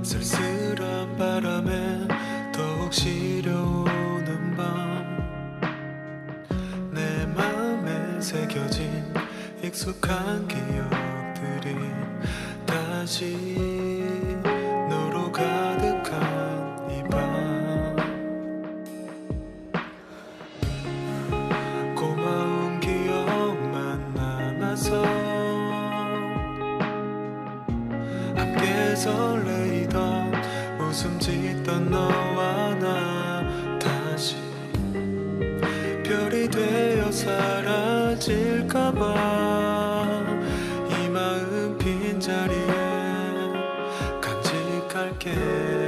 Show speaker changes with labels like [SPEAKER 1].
[SPEAKER 1] 쓸쓸한 바람에 더욱 시려오는 밤 내 맘에 새겨진 익숙한 기억들이 다시 너로 가득한 이 밤 고마운 기억만 남아서 함께 설레이던 웃음 짓던 너와 나 다시 별이 되어 사라질까봐 이 마음 빈자리에 간직할게.